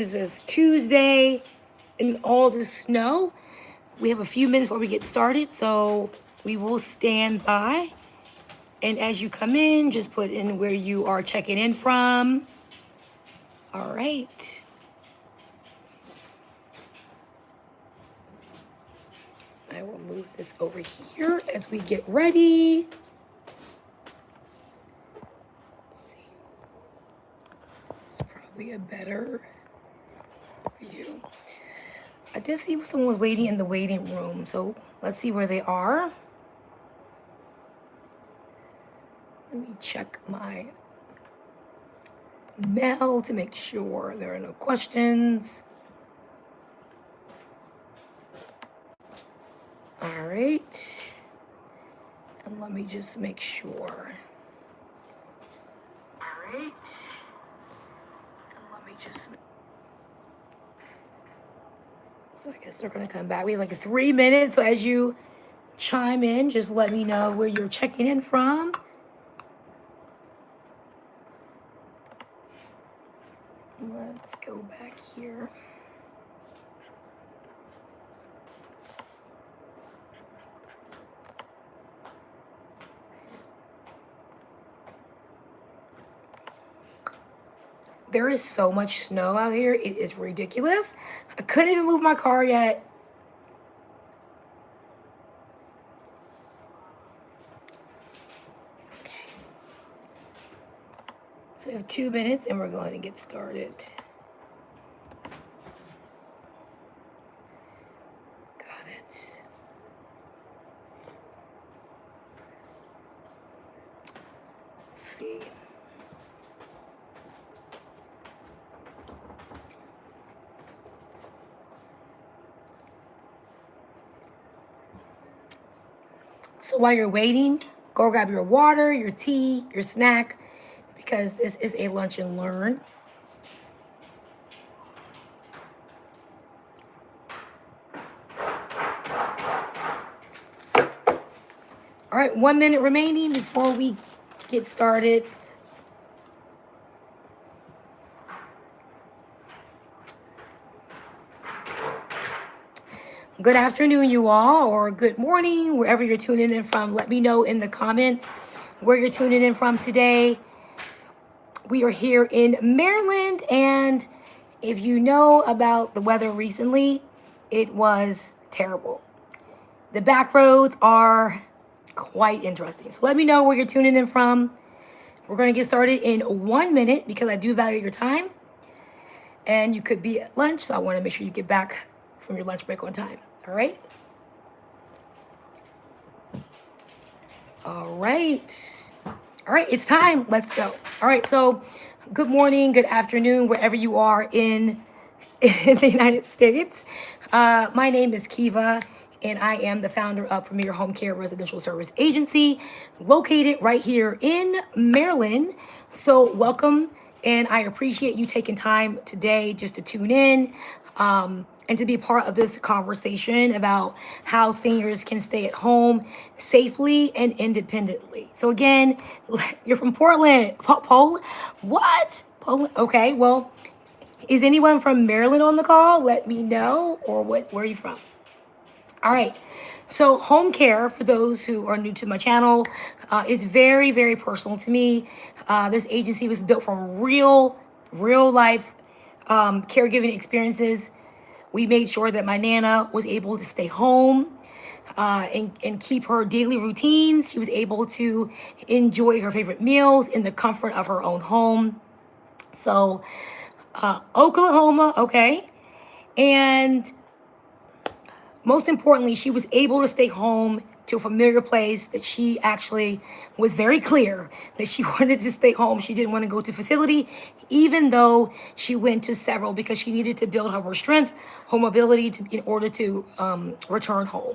This is Tuesday and all the snow. We have a few minutes before we get started, so we will stand by. And as you come in, just put in where you are checking in from. All right. I will move this over here as we get ready. Let's see. It's probably a better view. I did see someone was waiting in the waiting room, so let's see where they are. Let me check my mail to make sure there are no questions. All right. And let me just make sure. All right. And let me just. So I guess they're going to come back. We have like 3 minutes. So as you chime in, just let me know where you're checking in from. Let's go back here. There is so much snow out here. It is ridiculous. I couldn't even move my car yet. Okay. So we have 2 minutes and we're going to get started. Got it. Let's see. So while you're waiting, go grab your water, your tea, your snack, because this is a lunch and learn. All right, 1 minute remaining before we get started. Good afternoon, you all, or good morning, wherever you're tuning in from. Let me know in the comments where you're tuning in from today. We are here in Maryland, and if you know about the weather recently, it was terrible. The back roads are quite interesting. So let me know where you're tuning in from. We're going to get started in 1 minute because I do value your time. And you could be at lunch, so I want to make sure you get back from your lunch break on time. All right? All right. All right, it's time. Let's go. All right, so good morning, good afternoon, wherever you are in the United States. My name is Kiva, and I am the founder of Premier Home Care Residential Service Agency, located right here in Maryland. So welcome, and I appreciate you taking time today just to tune in and to be part of this conversation about how seniors can stay at home safely and independently. So again, you're from Portland, Poland? What? Poland? Okay, well, is anyone from Maryland on the call? Let me know, or where are you from? All right. So home care, for those who are new to my channel, is very, very personal to me. This agency was built from real life caregiving experiences. We made sure that my Nana was able to stay home and keep her daily routines. She was able to enjoy her favorite meals in the comfort of her own home. So Oklahoma, okay. And most importantly, she was able to stay home to a familiar place that she actually was very clear that she wanted to stay home. She didn't want to go to facility, even though she went to several because she needed to build her strength, her mobility in order to return home.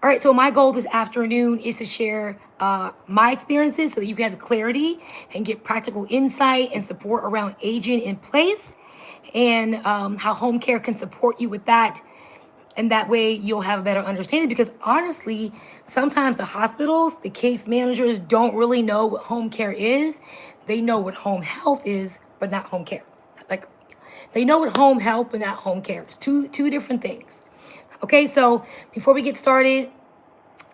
All right, so my goal this afternoon is to share my experiences so that you can have clarity and get practical insight and support around aging in place, and how home care can support you with that. And that way you'll have a better understanding, because honestly, sometimes the hospitals, the case managers don't really know what home care is. They know what home health is, but not home care. Like, they know what home health but not home care is. Two different things. Okay, so before we get started,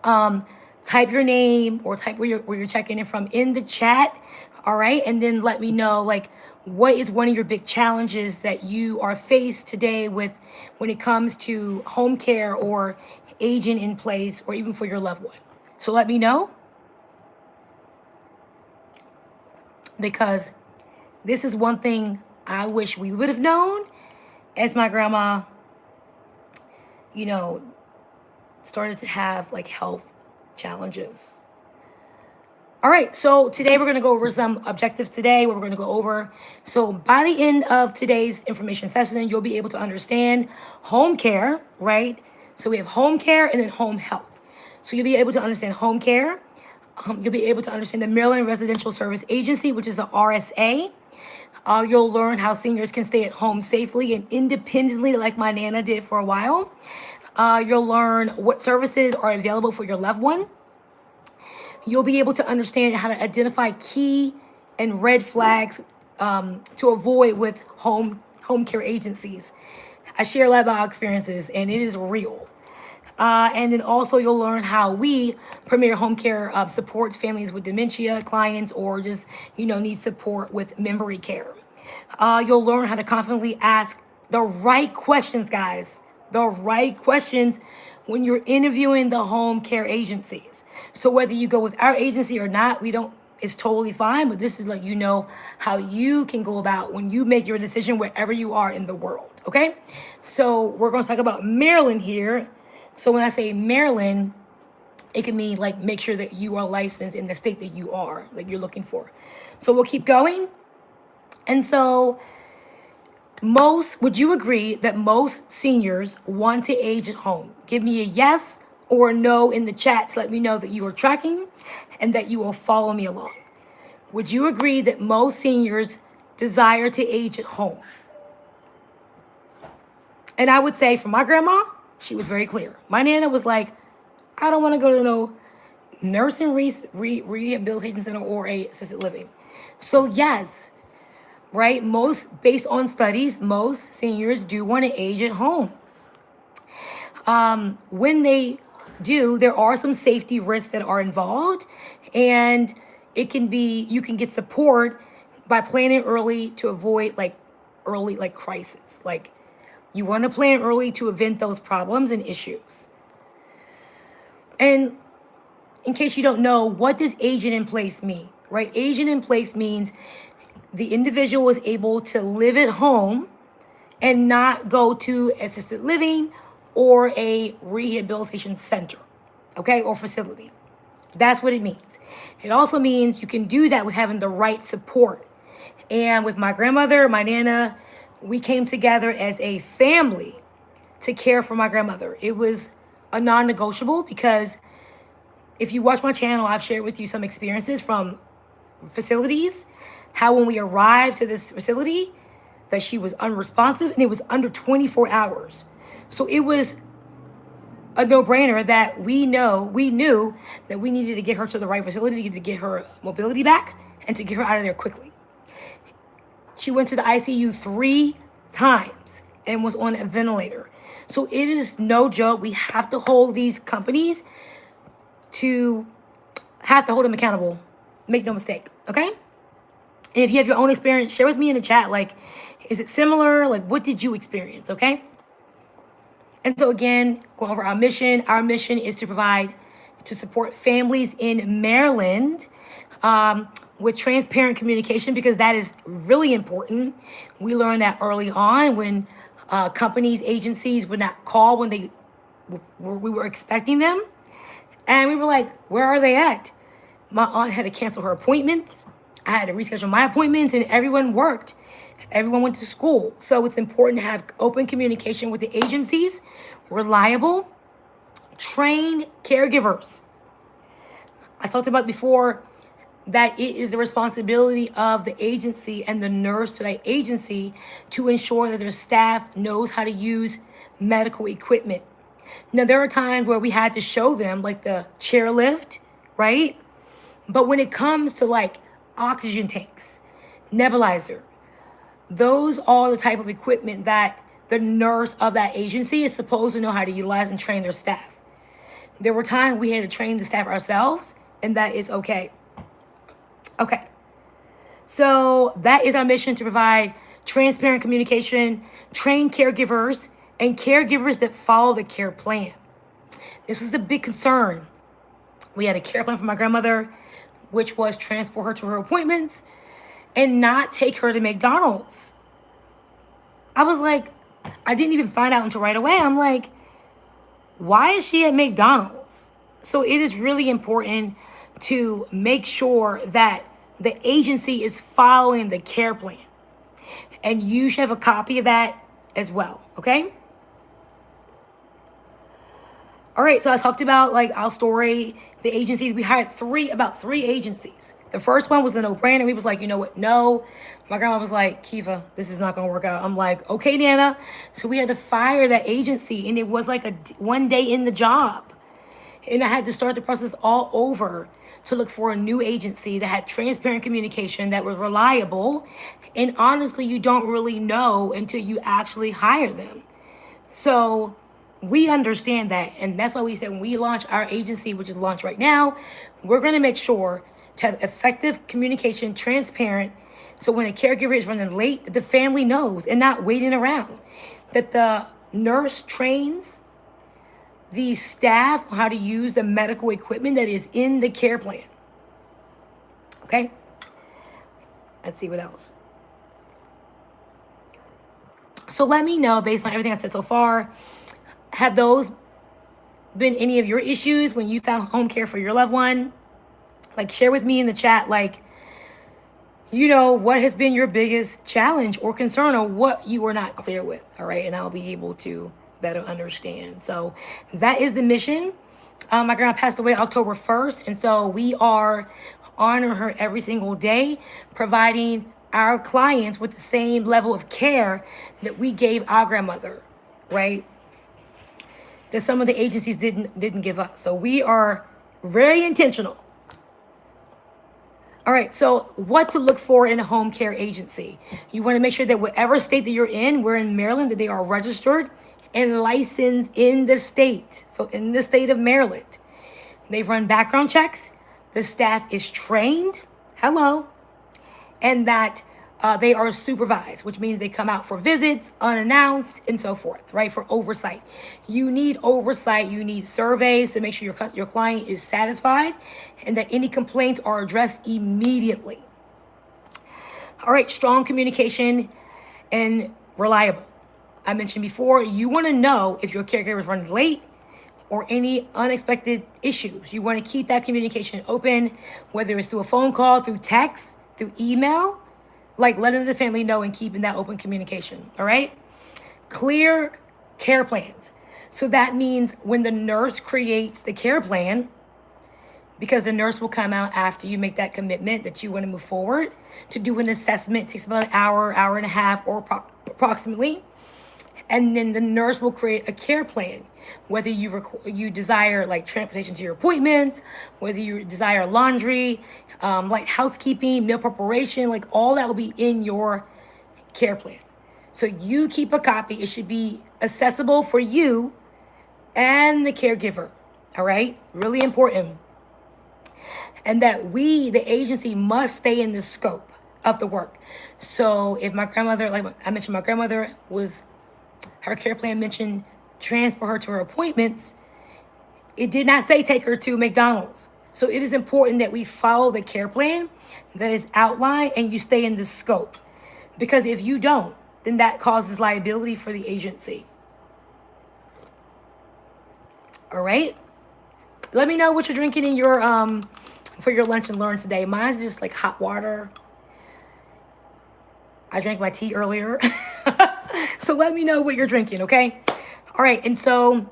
type your name or type where you're checking in from in the chat. All right, and then let me know like what is one of your big challenges that you are faced today with when it comes to home care or aging in place or even for your loved one. So let me know, because this is one thing I wish we would have known as my grandma, you know, started to have like health challenges. All right, so today we're going to go over some objectives today, what we're going to go over. So by the end of today's information session, you'll be able to understand home care, right? So we have home care and then home health. So you'll be able to understand home care. You'll be able to understand the Maryland Residential Service Agency, which is the RSA. You'll learn how seniors can stay at home safely and independently, like my Nana did for a while. You'll learn what services are available for your loved one. You'll be able to understand how to identify key and red flags to avoid with home care agencies. I share a lot about experiences, and it is real. And then also you'll learn how we, Premier Home Care, supports families with dementia, clients, or just, need support with memory care. You'll learn how to confidently ask the right questions, guys. The right questions when you're interviewing the home care agencies. So whether you go with our agency or not, it's totally fine, but this is like, how you can go about when you make your decision wherever you are in the world, okay? So we're gonna talk about Maryland here. So when I say Maryland, it can mean like make sure that you are licensed in the state that you are, like you're looking for. So we'll keep going. And so would you agree that most seniors want to age at home? Give me a yes or a no in the chat to let me know that you are tracking and that you will follow me along. Would you agree that most seniors desire to age at home? And I would say for my grandma, she was very clear. My Nana was like, I don't want to go to no nursing rehabilitation center or a assisted living. So yes, right? Based on studies, most seniors do want to age at home. When they do, there are some safety risks that are involved, and you can get support by planning early to avoid early crisis. Like you want to plan early to prevent those problems and issues. And in case you don't know, what does aging in place mean, right? Aging in place means the individual is able to live at home and not go to assisted living or a rehabilitation center, okay, or facility. That's what it means. It also means you can do that with having the right support. And with my grandmother, my Nana, we came together as a family to care for my grandmother. It was a non-negotiable because if you watch my channel, I've shared with you some experiences from facilities, how when we arrived to this facility, that she was unresponsive and it was under 24 hours. So it was a no-brainer that we knew that we needed to get her to the right facility to get her mobility back and to get her out of there quickly. She went to the ICU 3 times and was on a ventilator. So it is no joke. We have to hold these companies hold them accountable. Make no mistake, okay? And if you have your own experience, share with me in the chat. Like, is it similar? Like, what did you experience, okay? And so again, going over our mission. Our mission is to support families in Maryland with transparent communication, because that is really important. We learned that early on when companies, agencies would not call when we were expecting them. And we were like, where are they at? My aunt had to cancel her appointments. I had to reschedule my appointments, and everyone worked. Everyone went to school. So it's important to have open communication with the agencies, reliable, trained caregivers. I talked about before that it is the responsibility of the agency and the nurse to that agency to ensure that their staff knows how to use medical equipment. Now, there are times where we had to show them, like the chairlift, right? But when it comes to like oxygen tanks, nebulizer, those are the type of equipment that the nurse of that agency is supposed to know how to utilize and train their staff. There were times we had to train the staff ourselves, and that is okay. Okay. So that is our mission, to provide transparent communication, train caregivers, and caregivers that follow the care plan. This was the big concern. We had a care plan for my grandmother, which was transport her to her appointments and not take her to McDonald's. I was like, I didn't even find out until right away. I'm like, why is she at McDonald's? So it is really important to make sure that the agency is following the care plan. And you should have a copy of that as well, okay? All right, so I talked about like our story, the agencies. We hired about three agencies. The first one was a no-brainer. We was like, you know what? No. My grandma was like, Kiva, this is not gonna work out. I'm like, okay, Nana. So we had to fire that agency, and it was like one day in the job. And I had to start the process all over to look for a new agency that had transparent communication, that was reliable. And honestly, you don't really know until you actually hire them. So we understand that. And that's why we said when we launch our agency, which is launched right now, we're going to make sure to have effective communication, transparent. So when a caregiver is running late, the family knows and not waiting around. That the nurse trains the staff on how to use the medical equipment that is in the care plan. Okay? Let's see what else. So let me know, based on everything I said so far, have those been any of your issues when you found home care for your loved one? Like, share with me in the chat, like, you know, what has been your biggest challenge or concern, or what you were not clear with, all right? And I'll be able to better understand. So that is the mission. My grandma passed away October 1st, and so we are honoring her every single day, providing our clients with the same level of care that we gave our grandmother, right? That some of the agencies didn't give us. So we are very intentional. All right, so what to look for in a home care agency? You want to make sure that whatever state that you're in, we're in Maryland, that they are registered and licensed in the state. So in the state of Maryland, they've run background checks. The staff is trained. Hello. And that they are supervised, which means they come out for visits, unannounced, and so forth, right? For oversight. You need oversight. You need surveys to make sure your client is satisfied and that any complaints are addressed immediately. All right, strong communication and reliable. I mentioned before, you want to know if your caregiver is running late or any unexpected issues. You want to keep that communication open, whether it's through a phone call, through text, through email, like letting the family know and keeping that open communication, all right? Clear care plans. So that means when the nurse creates the care plan, because the nurse will come out after you make that commitment that you want to move forward to do an assessment. It takes about an hour and a half, or approximately. And then the nurse will create a care plan, whether you desire like transportation to your appointments, whether you desire laundry, like housekeeping, meal preparation, like all that will be in your care plan. So you keep a copy. It should be accessible for you and the caregiver. All right? Really important. And that we, the agency, must stay in the scope of the work. So if my grandmother, like I mentioned, my grandmother was, her care plan mentioned transport her to her appointments. It did not say take her to McDonald's. So it is important that we follow the care plan that is outlined and you stay in the scope. Because if you don't, then that causes liability for the agency. All right? Let me know what you're drinking in your for your lunch and learn today. Mine's just like hot water. I drank my tea earlier. So let me know what you're drinking, okay? All right, and so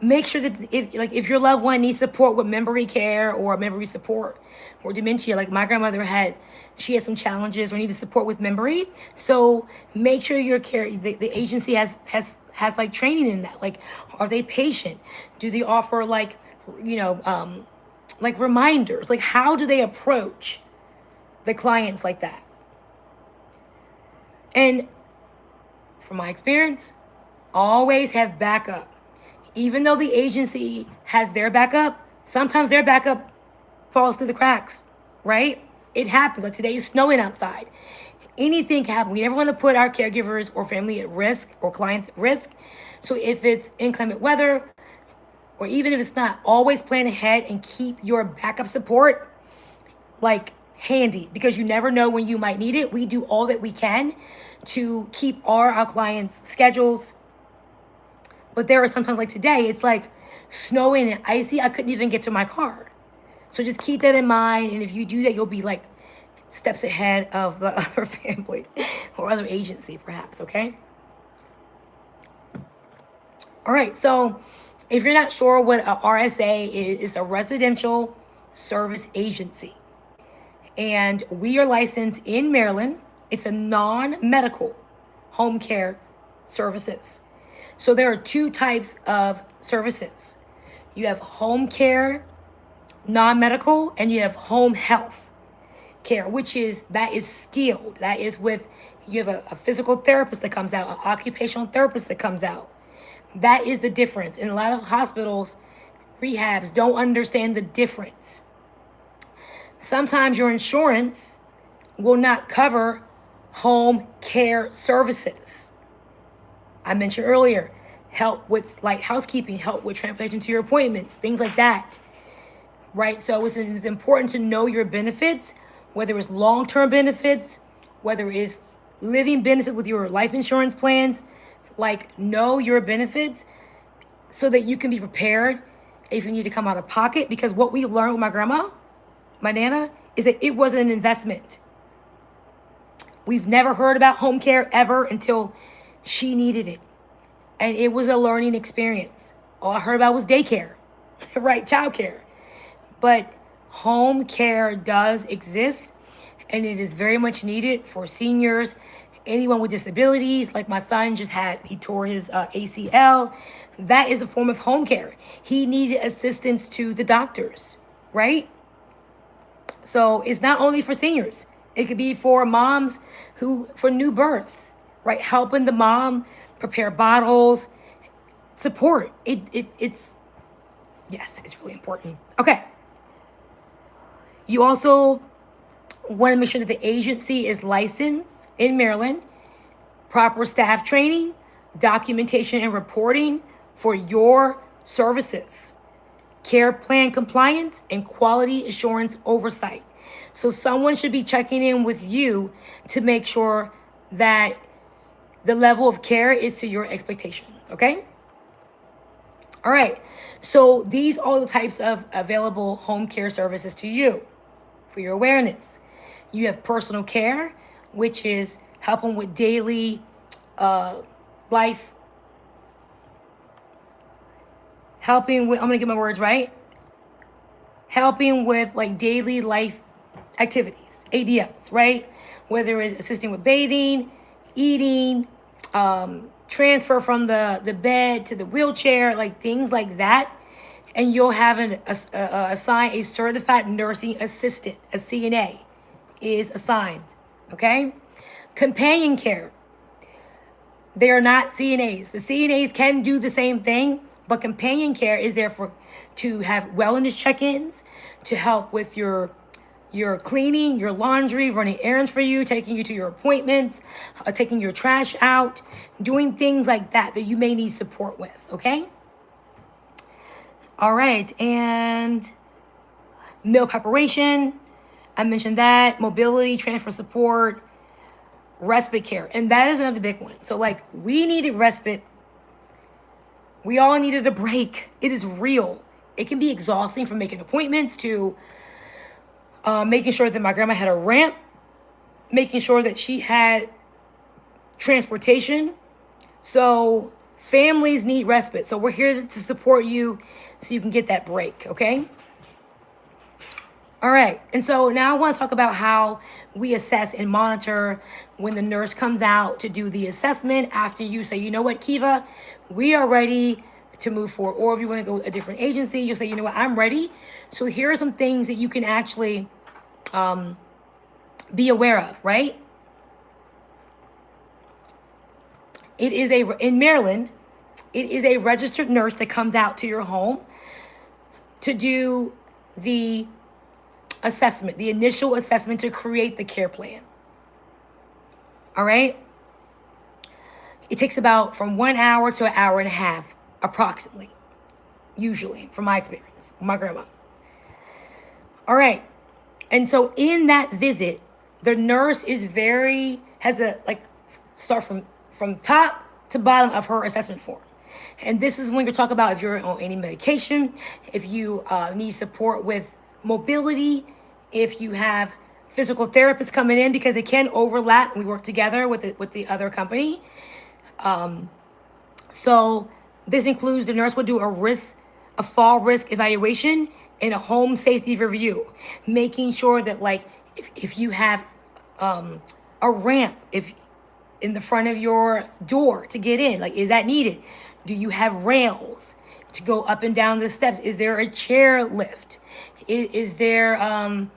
make sure that if your loved one needs support with memory care or memory support or dementia, like my grandmother she had some challenges or needed support with memory. So make sure the agency has like training in that. Like, are they patient? Do they offer like reminders? Like, how do they approach the clients like that? And from my experience, always have backup. Even though the agency has their backup, sometimes their backup falls through the cracks, right? It happens. Like today is snowing outside. Anything can happen. We never want to put our caregivers or family at risk or clients at risk. So if it's inclement weather, or even if it's not, always plan ahead and keep your backup support like handy, because you never know when you might need it. We do all that we can to keep our clients' schedules. But there are sometimes like today, it's like snowing and icy. I couldn't even get to my car. So just keep that in mind. And if you do that, you'll be like steps ahead of the other family or other agency, perhaps, okay? All right, so if you're not sure what a RSA is, it's a residential service agency. And we are licensed in Maryland. It's a non-medical home care services. So there are two types of services. You have home care, non-medical, and you have home health care, that is skilled. That is with, you have a physical therapist that comes out, an occupational therapist that comes out. That is the difference. And a lot of hospitals, rehabs don't understand the difference. Sometimes your insurance will not cover home care services. I mentioned earlier, help with like housekeeping, help with transportation to your appointments, things like that, right? So it's important to know your benefits, whether it's long-term benefits, whether it's living benefit with your life insurance plans. Like, know your benefits so that you can be prepared if you need to come out of pocket. Because what we learned with my grandma, my Nana, is that it was an investment. We've never heard about home care ever until she needed it. And it was a learning experience. All I heard about was daycare, right? Childcare. But home care does exist, and it is very much needed for seniors, anyone with disabilities. Like my son he tore his ACL. That is a form of home care. He needed assistance to the doctors, right? So it's not only for seniors. It could be for moms for new births, right? Helping the mom prepare bottles, support. It's really important. Okay. You also want to make sure that the agency is licensed in Maryland, proper staff training, documentation and reporting for your services, care plan compliance, and quality assurance oversight. So someone should be checking in with you to make sure that the level of care is to your expectations, okay? All right, so these are the types of available home care services to you. For your awareness, you have personal care, which is helping with daily life, helping with, I'm gonna get my words right, helping with like daily life activities, ADLs, right? Whether it's assisting with bathing, eating, transfer from the bed to the wheelchair, like things like that. And you'll have assign a certified nursing assistant, a CNA is assigned, okay? Companion care. They are not CNAs. The CNAs can do the same thing, but companion care is there to have wellness check-ins, to help with your cleaning, your laundry, running errands for you, taking you to your appointments, taking your trash out, doing things like that you may need support with, okay? All right, and meal preparation, I mentioned that, mobility, transfer support, respite care, and that is another big one. So like we needed respite. We all needed a break. It is real. It can be exhausting from making appointments to making sure that my grandma had a ramp, making sure that she had transportation. So families need respite. So we're here to support you so you can get that break, okay? All right, and so now I want to talk about how we assess and monitor when the nurse comes out to do the assessment after you say, you know what, Kiva, we are ready to move forward. Or if you want to go a different agency, you'll say, you know what, I'm ready. So here are some things that you can actually be aware of, right? It is in Maryland, it is a registered nurse that comes out to your home to do the assessment, the initial assessment to create the care plan. All right? It takes about from 1 hour to an hour and a half, approximately, usually, from my experience, with my grandma. All right. And so in that visit, the nurse start from top to bottom of her assessment form. And this is when you talk about if you're on any medication, if you need support with mobility, if you have physical therapists coming in, because it can overlap. We work together with the other company. So this includes the nurse will do a fall risk evaluation and a home safety review, making sure that if you have a ramp in the front of your door to get in, is that needed? Do you have rails to go up and down the steps? Is there a chair lift? Is there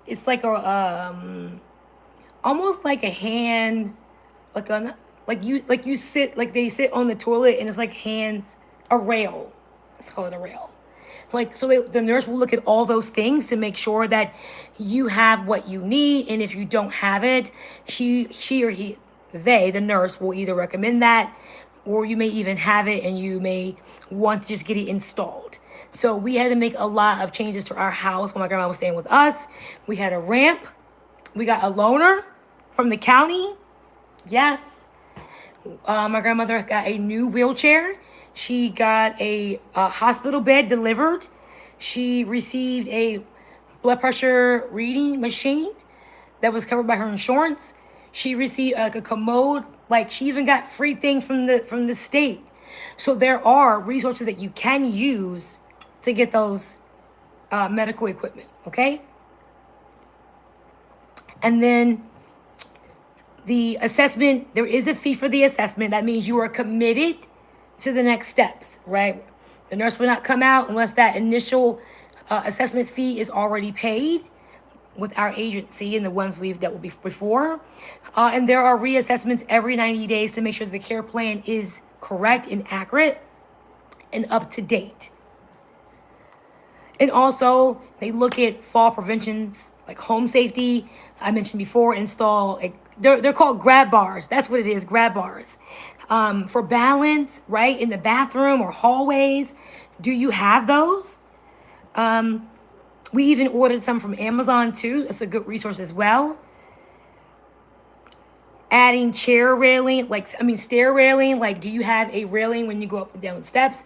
it's like almost like a hand, you sit, they sit on the toilet and it's like hands, a rail. Let's call it a rail. The nurse will look at all those things to make sure that you have what you need. And if you don't have it, the nurse will either recommend that, or you may even have it and you may want to just get it installed. So we had to make a lot of changes to our house when my grandma was staying with us. We had a ramp. We got a loaner from the county. Yes. My grandmother got a new wheelchair. She got a hospital bed delivered. She received a blood pressure reading machine that was covered by her insurance. She received a commode. She even got free things from the state. So there are resources that you can use to get those medical equipment, okay? And then the assessment, there is a fee for the assessment. That means you are committed to the next steps, right? The nurse will not come out unless that initial assessment fee is already paid with our agency and the ones we've dealt with before. And there are reassessments every 90 days to make sure that the care plan is correct and accurate and up to date. And also, they look at fall preventions, like home safety. I mentioned before, install, they're called grab bars. That's what it is, grab bars. For balance, right, in the bathroom or hallways. Do you have those? We even ordered some from Amazon too. It's a good resource as well. Adding chair railing, stair railing. Do you have a railing when you go up and down the steps?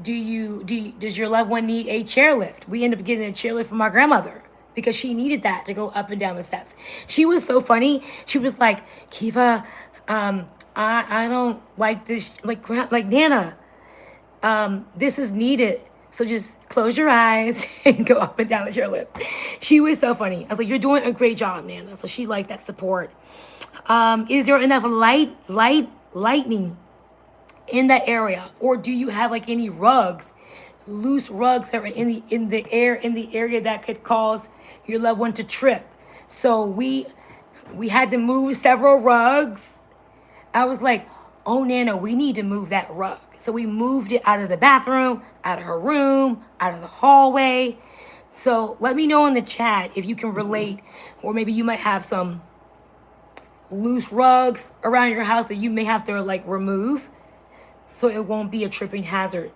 Does your loved one need a chair lift? We ended up getting a chair lift for my grandmother because she needed that to go up and down the steps. She was so funny. She was like, Kiva, I don't like this, Nana, this is needed. So just close your eyes and go up and down the chairlift. She was so funny. I was like, you're doing a great job, Nana. So she liked that support. Is there enough lightning in that area? Or do you have any rugs, loose rugs that are in the area that could cause your loved one to trip? So we had to move several rugs. I was like, oh, Nana, we need to move that rug. So we moved it out of the bathroom, out of her room, out of the hallway. So let me know in the chat if you can relate, or maybe you might have some loose rugs around your house that you may have to remove so it won't be a tripping hazard.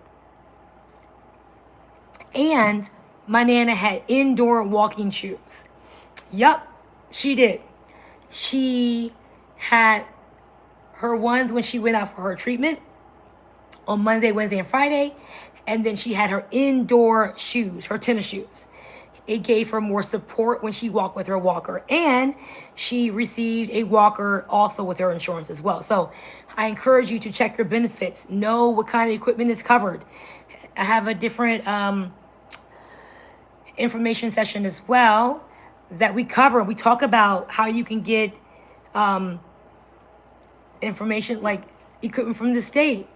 And my Nana had indoor walking shoes. Yup, she did. She had her ones when she went out for her treatment on Monday, Wednesday, and Friday. And then she had her indoor shoes, her tennis shoes. It gave her more support when she walked with her walker. And she received a walker also with her insurance as well. So I encourage you to check your benefits. Know what kind of equipment is covered. I have a different information session as well that we cover. We talk about how you can get information like equipment from the state.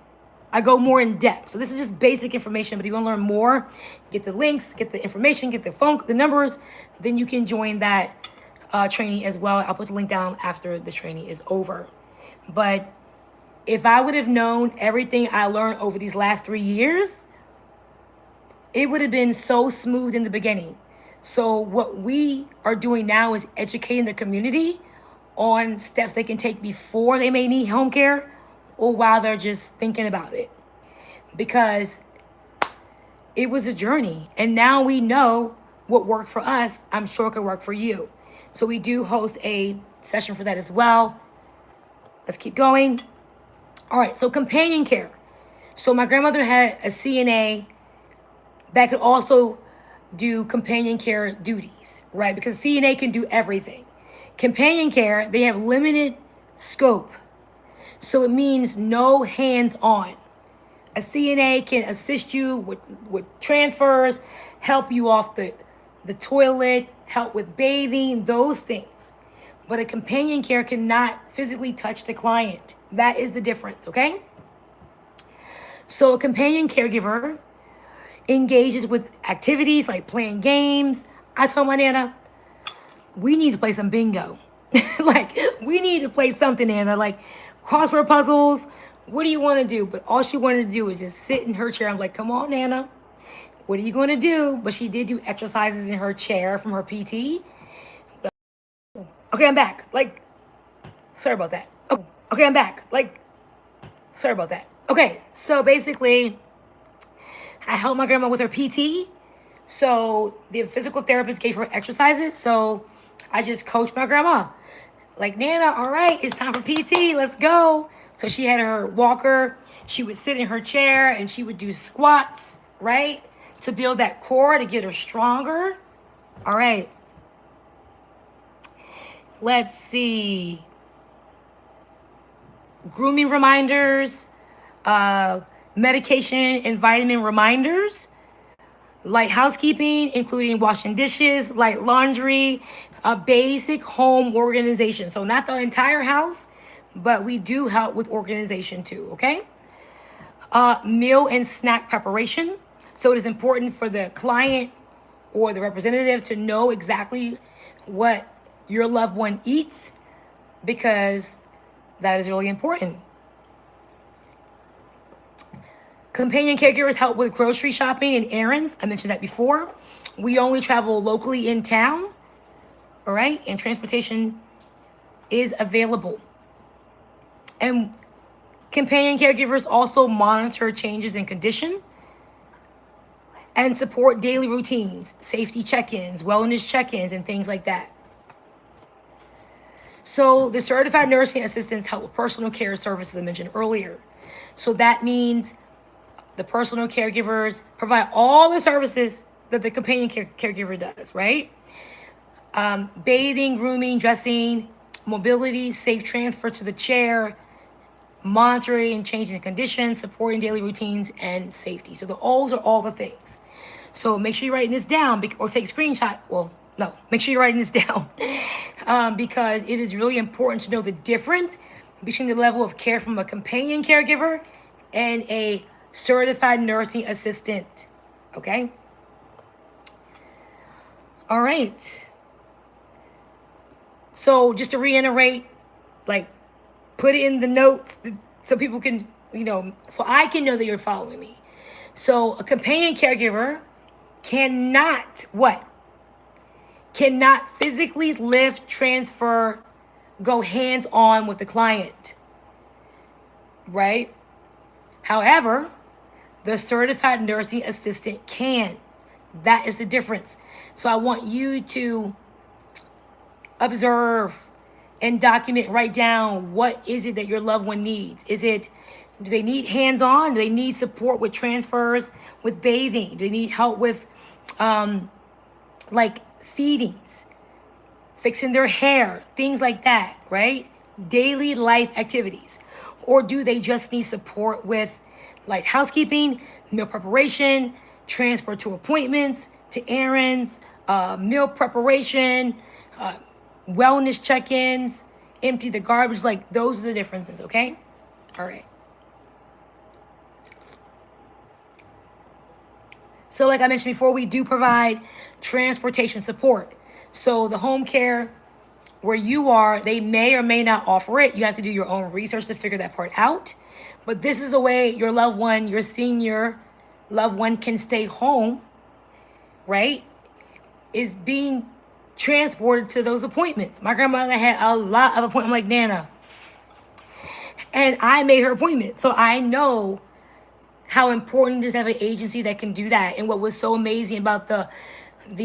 I go more in depth. So this is just basic information, but if you want to learn more, get the links, get the information, get the numbers, then you can join that training as well. I'll put the link down after the training is over. But If I would have known everything I learned over these last 3 years, it would have been so smooth in the beginning. So what we are doing now is educating the community on steps they can take before they may need home care or while they're just thinking about it. Because it was a journey, and now we know what worked for us. I'm sure it could work for you. So we do host a session for that as well. Let's keep going. All right, so companion care. So my grandmother had a CNA that could also do companion care duties, right? Because CNA can do everything. Companion care, they have limited scope. So it means no hands-on. A CNA can assist you with transfers, help you off the toilet, help with bathing, those things. But a companion care cannot physically touch the client. That is the difference, okay? So a companion caregiver engages with activities like playing games. I told my Nana, we need to play some bingo. Like, we need to play something, Nana, like crossword puzzles. What do you want to do? But all she wanted to do was just sit in her chair. I'm like, come on, Nana. What are you going to do? But she did do exercises in her chair from her PT. Okay, I'm back. Like, sorry about that. Okay, I'm back. Like, sorry about that. Okay, so basically, I helped my grandma with her PT. So the physical therapist gave her exercises. So I just coached my grandma. Like, Nana, all right, it's time for PT. Let's go. So she had her walker. She would sit in her chair and she would do squats, right? To build that core, to get her stronger. All right. Let's see. Grooming reminders, medication and vitamin reminders, light housekeeping, including washing dishes, light laundry, a basic home organization. So not the entire house, but we do help with organization too, okay? Meal and snack preparation. So it is important for the client or the representative to know exactly what your loved one eats, because that is really important. Companion caregivers help with grocery shopping and errands. I mentioned that before. We only travel locally in town, all right? And transportation is available. And companion caregivers also monitor changes in condition and support daily routines, safety check-ins, wellness check-ins, and things like that. So the certified nursing assistants help with personal care services I mentioned earlier. So that means the personal caregivers provide all the services that the companion caregiver does, right? Bathing, grooming, dressing, mobility, safe transfer to the chair, monitoring and changing conditions, supporting daily routines, and safety. So those are all the things. So make sure you're writing this down or take a screenshot. Well, no, make sure you're writing this down because it is really important to know the difference between the level of care from a companion caregiver and a certified nursing assistant, okay? All right. So just to reiterate, like, put it in the notes so people can, so I can know that you're following me. So a companion caregiver cannot what? Cannot physically lift, transfer, go hands-on with the client, right? However, the certified nursing assistant can. That is the difference. So I want you to observe and document, write down, what is it that your loved one needs? Do they need hands-on? Do they need support with transfers, with bathing? Do they need help with like feedings, fixing their hair, things like that, right? Daily life activities. Or do they just need support with light housekeeping, meal preparation, transport to appointments, to errands, meal preparation, wellness check-ins, empty the garbage? Like, those are the differences, okay? All right. So like I mentioned before, we do provide transportation support. So the home care where you are, they may or may not offer it. You have to do your own research to figure that part out. But this is a way your loved one, your senior loved one can stay home, right? Is being transported to those appointments. My grandmother had a lot of appointments like Nana. And I made her appointment. So I know how important it is to have an agency that can do that. And what was so amazing about the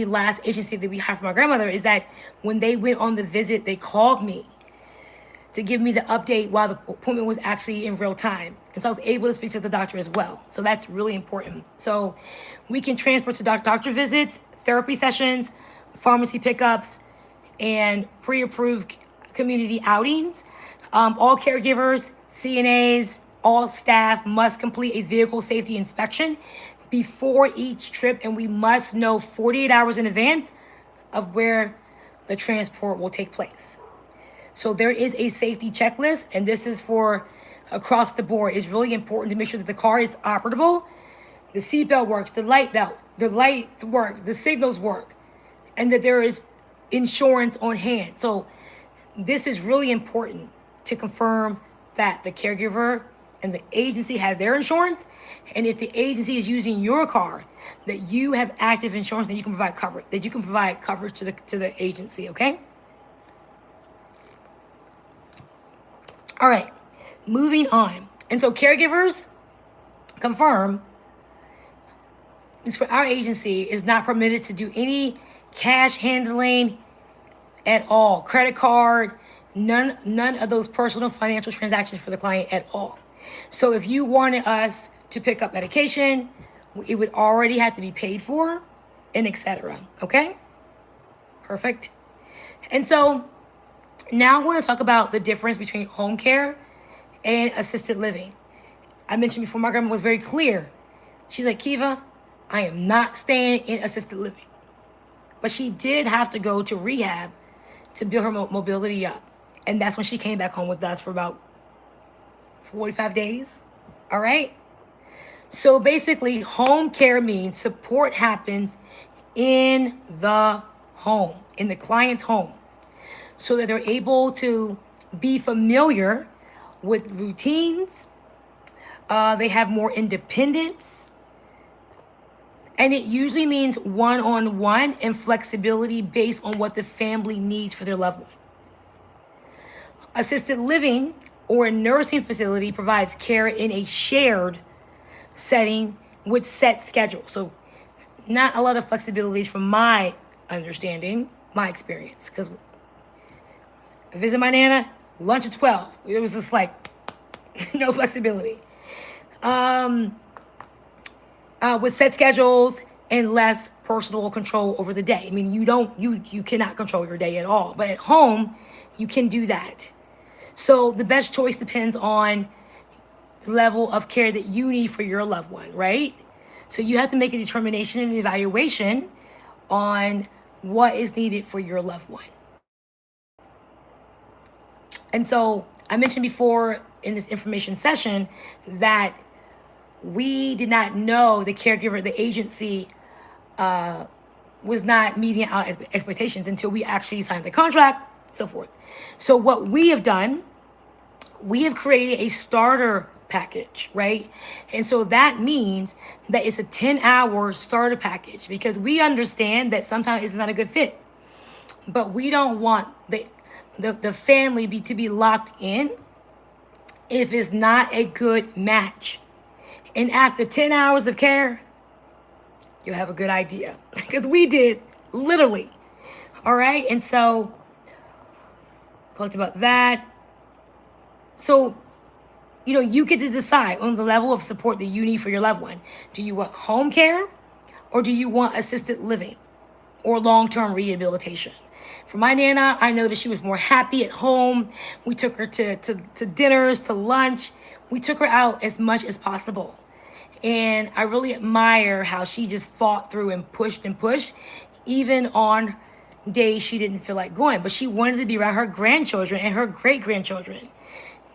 last agency that we had for my grandmother is that when they went on the visit, they called me to give me the update while the appointment was actually in real time. And so I was able to speak to the doctor as well. So that's really important. So we can transfer to doctor visits, therapy sessions, pharmacy pickups, and pre-approved community outings. All caregivers, CNAs, all staff must complete a vehicle safety inspection before each trip, and we must know 48 hours in advance of where the transport will take place. So there is a safety checklist, and this is for across the board. It's really important to make sure that the car is operable, the seatbelt works, the lights work, the signals work, and that there is insurance on hand. So this is really important to confirm that the caregiver and the agency has their insurance. And if the agency is using your car, that you have active insurance, that you can provide coverage to the agency, okay? All right, moving on. And so caregivers confirm it's for our agency is not permitted to do any cash handling at all, credit card, none of those personal financial transactions for the client at all. So if you wanted us to pick up medication, it would already have to be paid for, and etc. Okay? Perfect. And so now I want to talk about the difference between home care and assisted living. I mentioned before, my grandma was very clear. She's like, Kiva, I am not staying in assisted living. But she did have to go to rehab to build her mobility up. And that's when she came back home with us for about 45 days. All right? So basically, home care means support happens in the home, in the client's home, so that they're able to be familiar with routines. They have more independence. And it usually means one-on-one and flexibility based on what the family needs for their loved one. Assisted living or a nursing facility provides care in a shared setting with set schedule. So not a lot of flexibilities from my understanding, my experience. Because I visit my Nana, lunch at 12. It was just like no flexibility. With set schedules and less personal control over the day. I mean, you cannot control your day at all. But at home, you can do that. So the best choice depends on the level of care that you need for your loved one, right? So you have to make a determination and evaluation on what is needed for your loved one. And so I mentioned before in this information session that we did not know the caregiver, the agency was not meeting our expectations until we actually signed the contract, so forth. So what we have done, we have created a starter package, right? And so that means that it's a 10-hour starter package because we understand that sometimes it's not a good fit. But we don't want the family to be locked in if it's not a good match. And after 10 hours of care, you'll have a good idea. Because we did, literally. All right? And so, talked about that. So, you get to decide on the level of support that you need for your loved one. Do you want home care or do you want assisted living or long-term rehabilitation? For my Nana, I know that she was more happy at home. We took her to dinners, to lunch. We took her out as much as possible. And I really admire how she just fought through and pushed, even on days she didn't feel like going. But she wanted to be around her grandchildren and her great-grandchildren.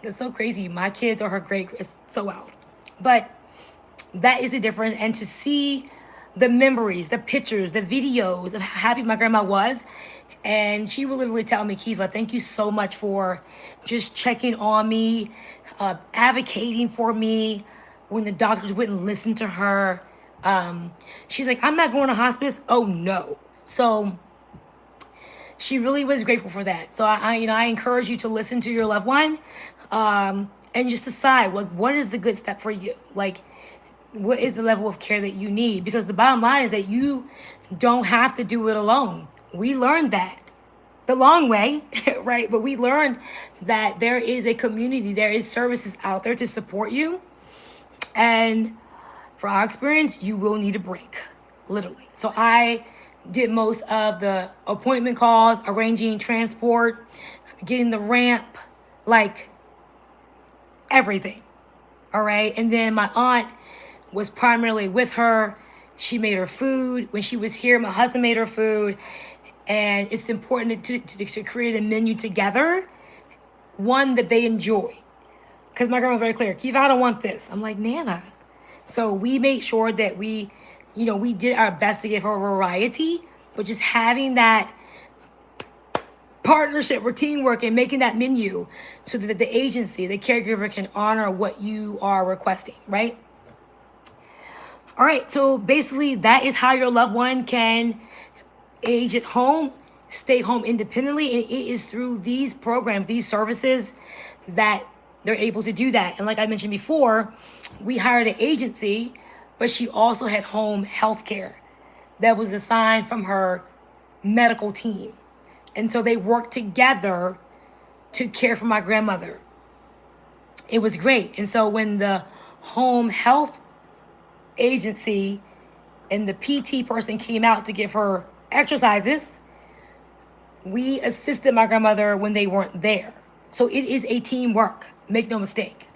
It's so crazy. My kids are her great. It's so wild. But that is the difference. And to see the memories, the pictures, the videos of how happy my grandma was, And she would literally tell me, Kiva, thank you so much for just checking on me, advocating for me when the doctors wouldn't listen to her. She's like, I'm not going to hospice. Oh no. So she really was grateful for that. So I encourage you to listen to your loved one, and just decide what is the good step for you. Like, what is the level of care that you need? Because the bottom line is that you don't have to do it alone. We learned that the long way, right? But we learned that there is a community, there is services out there to support you. And for our experience, you will need a break, literally. So I did most of the appointment calls, arranging transport, getting the ramp, like everything. All right. And then my aunt was primarily with her. She made her food. When she was here, my husband made her food. And it's important to create a menu together, one that they enjoy. Because my grandma was very clear, Kiva, I don't want this. I'm like, Nana. So we made sure that we did our best to give her a variety, but just having that partnership or teamwork and making that menu so that the agency, the caregiver, can honor what you are requesting, right? All right, so basically that is how your loved one can age at home, stay home independently, and it is through these programs, these services, that they're able to do that. And like I mentioned before, we hired an agency, but she also had home health care that was assigned from her medical team. And so they worked together to care for my grandmother. It was great. And so when the home health agency and the PT person came out to give her exercises, we assisted my grandmother when they weren't there. So it is a teamwork. Make no mistake.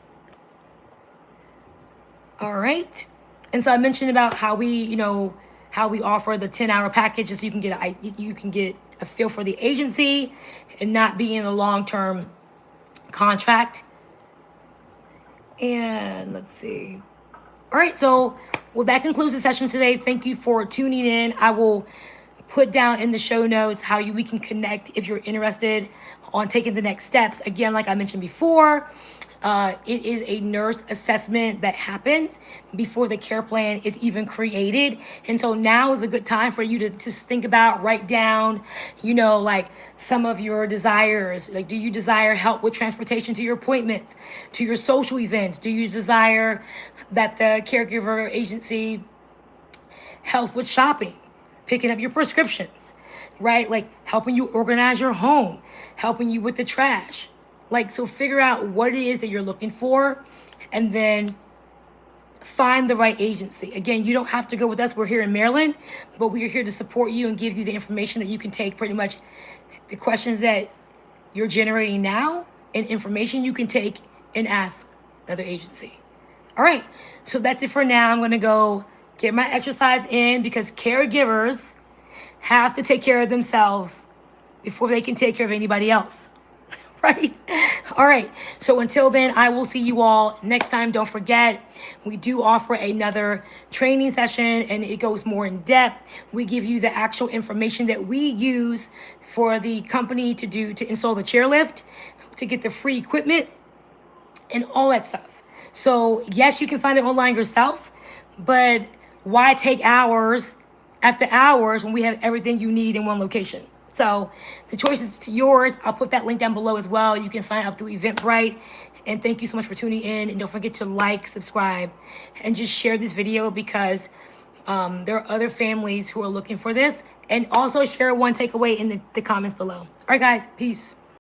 All right. And so I mentioned about how we offer the 10-hour package, so you can get a feel for the agency and not be in a long-term contract. And let's see. All right. So, well, that concludes the session today. Thank you for tuning in. I will put down in the show notes how we can connect if you're interested on taking the next steps. Again, like I mentioned before, it is a nurse assessment that happens before the care plan is even created. And so now is a good time for you to just think about, write down, like some of your desires. Like, do you desire help with transportation to your appointments, to your social events? Do you desire that the caregiver agency helps with shopping, picking up your prescriptions, right? Like helping you organize your home, helping you with the trash. Like, so figure out what it is that you're looking for and then find the right agency. Again, you don't have to go with us. We're here in Maryland, but we are here to support you and give you the information that you can take pretty much the questions that you're generating now and information you can take and ask another agency. All right. So that's it for now. I'm going to go get my exercise in because caregivers have to take care of themselves before they can take care of anybody else. Right? All right. So until then, I will see you all next time. Don't forget, we do offer another training session and it goes more in depth. We give you the actual information that we use for the company to install the chairlift, to get the free equipment and all that stuff. So yes, you can find it online yourself, but why take hours after hours when we have everything you need in one location? So the choice is yours. I'll put that link down below as well. You can sign up through Eventbrite. And thank you so much for tuning in. And don't forget to like, subscribe, and just share this video because there are other families who are looking for this. And also share one takeaway in the comments below. All right, guys. Peace.